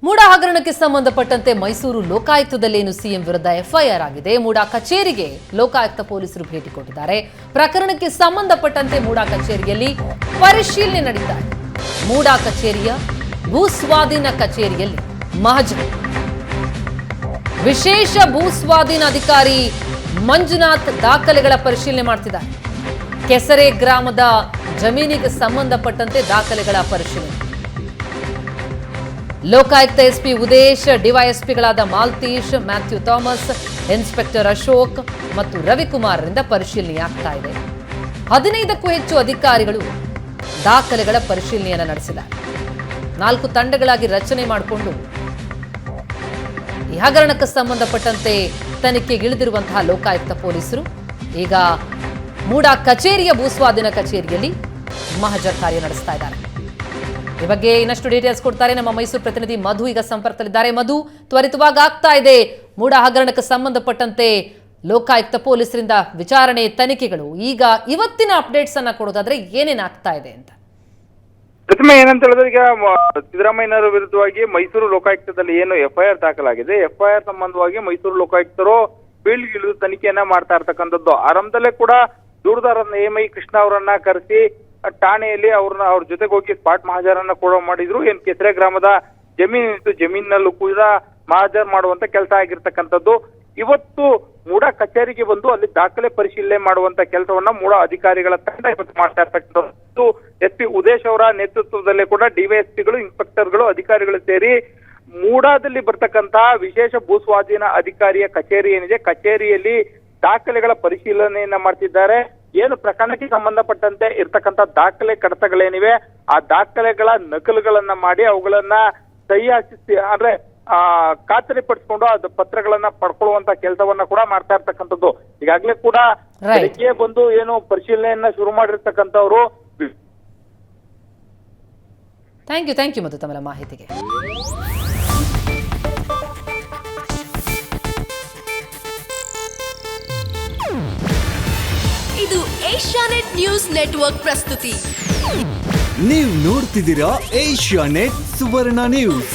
ಮೂಡಾ ಹಗರಣಕ್ಕೆ ಸಂಬಂಧಪಟ್ಟಂತೆ ಮೈಸೂರು ಲೋಕಾಯುಕ್ತದಲ್ಲೇನು ಸಿಎಂ ವಿರುದ್ಧ ಎಫ್ಐಆರ್ ಆಗಿದೆ. ಮೂಡಾ ಕಚೇರಿಗೆ ಲೋಕಾಯುಕ್ತ ಪೊಲೀಸರು ಭೇಟಿ ಕೊಟ್ಟಿದ್ದಾರೆ. ಪ್ರಕರಣಕ್ಕೆ ಸಂಬಂಧಪಟ್ಟಂತೆ ಮೂಡಾ ಕಚೇರಿಯಲ್ಲಿ ಪರಿಶೀಲನೆ ನಡೀತಾ ಇದೆ. ಮೂಡಾ ಕಚೇರಿಯ ಭೂಸ್ವಾಧೀನ ಕಚೇರಿಯಲ್ಲಿ ಮಹಜರ್ ವಿಶೇಷ ಭೂಸ್ವಾಧೀನ ಅಧಿಕಾರಿ ಮಂಜುನಾಥ್ ದಾಖಲೆಗಳ ಪರಿಶೀಲನೆ ಮಾಡ್ತಿದ್ದಾರೆ. ಕೆಸರೆ ಗ್ರಾಮದ ಜಮೀನಿಗೆ ಸಂಬಂಧಪಟ್ಟಂತೆ ದಾಖಲೆಗಳ ಪರಿಶೀಲನೆ. ಲೋಕಾಯುಕ್ತ ಎಸ್ಪಿ ಉದೇಶ್, ಡಿವೈಎಸ್ಪಿಗಳಾದ Malteesh, Matthew Thomas, inspector Ashok ಮತ್ತು ರವಿಕುಮಾರ್ರಿಂದ ಪರಿಶೀಲನೆ ಆಗ್ತಾ ಇದೆ. 15ಕ್ಕೂ ಹೆಚ್ಚು ಅಧಿಕಾರಿಗಳು ದಾಖಲೆಗಳ ಪರಿಶೀಲನೆಯನ್ನು ನಡೆಸಿದ್ದಾರೆ. 4 ತಂಡಗಳಾಗಿ ರಚನೆ ಮಾಡಿಕೊಂಡು ಈ ಹಗರಣಕ್ಕೆ ಸಂಬಂಧಪಟ್ಟಂತೆ ತನಿಖೆಗಿಳಿದಿರುವಂತಹ ಲೋಕಾಯುಕ್ತ ಪೊಲೀಸರು ಈಗ ಮೂಡಾ ಕಚೇರಿಯ ಭೂಸ್ವಾಧೀನ ಕಚೇರಿಯಲ್ಲಿ ಮಹಜರ್ ಕಾರ್ಯ ನಡೆಸ್ತಾ ಇದ್ದಾರೆ. ಈ ಬಗ್ಗೆ ಇನ್ನಷ್ಟು ಡೀಟೇಲ್ಸ್ ಕೊಡ್ತಾರೆ ನಮ್ಮ ಮೈಸೂರು ಪ್ರತಿನಿಧಿ ಮಧು. ಈಗ ಸಂಪರ್ಕದಲ್ಲಿದ್ದಾರೆ. ಮಧು, ತ್ವರಿತವಾಗಿ ಆಗ್ತಾ ಇದೆ ಮೂಡಾ ಹಗರಣಕ್ಕೆ ಸಂಬಂಧಪಟ್ಟಂತೆ ಲೋಕಾಯುಕ್ತ ಪೊಲೀಸರಿಂದ ವಿಚಾರಣೆ ತನಿಖೆಗಳು. ಈಗ ಇವತ್ತಿನ ಅಪ್ಡೇಟ್ಸ್ ಅನ್ನ ಕೊಡೋದಾದ್ರೆ ಏನೇನಾಗ್ತಾ ಇದೆ ಅಂತ? ಪ್ರಥಮ ಏನಂತ ಹೇಳಿದ್ರೆ, ಈಗ ಸಿದ್ದರಾಮಯ್ಯನವರ ವಿರುದ್ಧವಾಗಿ ಮೈಸೂರು ಲೋಕಾಯುಕ್ತದಲ್ಲಿ ಏನು ಎಫ್ಐಆರ್ ದಾಖಲಾಗಿದೆ, ಎಫ್ಐಆರ್ ಸಂಬಂಧವಾಗಿ ಮೈಸೂರು ಲೋಕಾಯುಕ್ತರು ಫೀಲ್ಡ್ ಇಳಿದು ತನಿಖೆಯನ್ನ ಮಾಡ್ತಾ ಇರ್ತಕ್ಕಂಥದ್ದು. ಆರಂಭದಲ್ಲೇ ಕೂಡ ದೂರದಾರ ಎಎಂಐ ಕೃಷ್ಣ ಅವರನ್ನ ಕರೆಸಿ ಠಾಣೆಯಲ್ಲಿ ಅವ್ರ ಜೊತೆಗೆ ಹೋಗಿ ಸ್ಪಾಟ್ ಮಹಾಜರನ್ನ ಕೂಡ ಮಾಡಿದ್ರು. ಏನ್ ಕೆಸರೆ ಗ್ರಾಮದ ಜಮೀನಿತ್ತು, ಜಮೀನಲ್ಲೂ ಕೂಡ ಮಹಾಜರ್ ಮಾಡುವಂತ ಕೆಲಸ ಆಗಿರ್ತಕ್ಕಂಥದ್ದು. ಇವತ್ತು ಮೂಡಾ ಕಚೇರಿಗೆ ಬಂದು ಅಲ್ಲಿ ದಾಖಲೆ ಪರಿಶೀಲನೆ ಮಾಡುವಂತ ಕೆಲಸವನ್ನ ಮೂಡಾ ಅಧಿಕಾರಿಗಳ ತಂಡ ಇವತ್ತು ಮಾಡ್ತಾ ಇರ್ತಕ್ಕಂಥದ್ದು. ಎಸ್ಪಿ ಉದೇಶ್ ಅವರ ನೇತೃತ್ವದಲ್ಲೇ ಕೂಡ ಡಿವೈಎಸ್ಪಿಗಳು, ಇನ್ಸ್ಪೆಕ್ಟರ್ಗಳು, ಅಧಿಕಾರಿಗಳು ಸೇರಿ ಮೂಡಾದಲ್ಲಿ ಬರ್ತಕ್ಕಂತಹ ವಿಶೇಷ ಭೂಸ್ವಾಧೀನ ಅಧಿಕಾರಿಯ ಕಚೇರಿ ಏನಿದೆ, ಕಚೇರಿಯಲ್ಲಿ ದಾಖಲೆಗಳ ಪರಿಶೀಲನೆಯನ್ನ ಮಾಡ್ತಿದ್ದಾರೆ. ಏನು ಪ್ರಕರಣಕ್ಕೆ ಸಂಬಂಧಪಟ್ಟಂತೆ ಇರ್ತಕ್ಕಂಥ ದಾಖಲೆ ಕಡತಗಳೇನಿವೆ, ಆ ದಾಖಲೆಗಳ ನಕಲುಗಳನ್ನ ಮಾಡಿ ಅವುಗಳನ್ನ ಸಹಿ ಹಾಕಿಸಿ ಅಂದ್ರೆ ಖಾತರಿ ಪಡಿಸ್ಕೊಂಡು ಅದು ಪತ್ರಗಳನ್ನ ಪಡ್ಕೊಳ್ಳುವಂತ ಕೆಲಸವನ್ನ ಕೂಡ ಮಾಡ್ತಾ ಇರ್ತಕ್ಕಂಥದ್ದು. ಈಗಾಗಲೇ ಕೂಡ ಬೆಳಗ್ಗೆ ಬಂದು ಏನು ಪರಿಶೀಲನೆಯನ್ನ ಶುರು ಮಾಡಿರ್ತಕ್ಕಂಥವ್ರು. ಥ್ಯಾಂಕ್ ಯು ಮಧು ತಮ್ಮ ಮಾಹಿತಿಗೆ. ಇದು ಏಷ್ಯಾನೆಟ್ ನ್ಯೂಸ್ ನೆಟ್ವರ್ಕ್ ಪ್ರಸ್ತುತಿ. ನೀವು ನೋಡ್ತಿದ್ದೀರಾ ಏಷ್ಯಾನೆಟ್ ಸುವರ್ಣ ನ್ಯೂಸ್.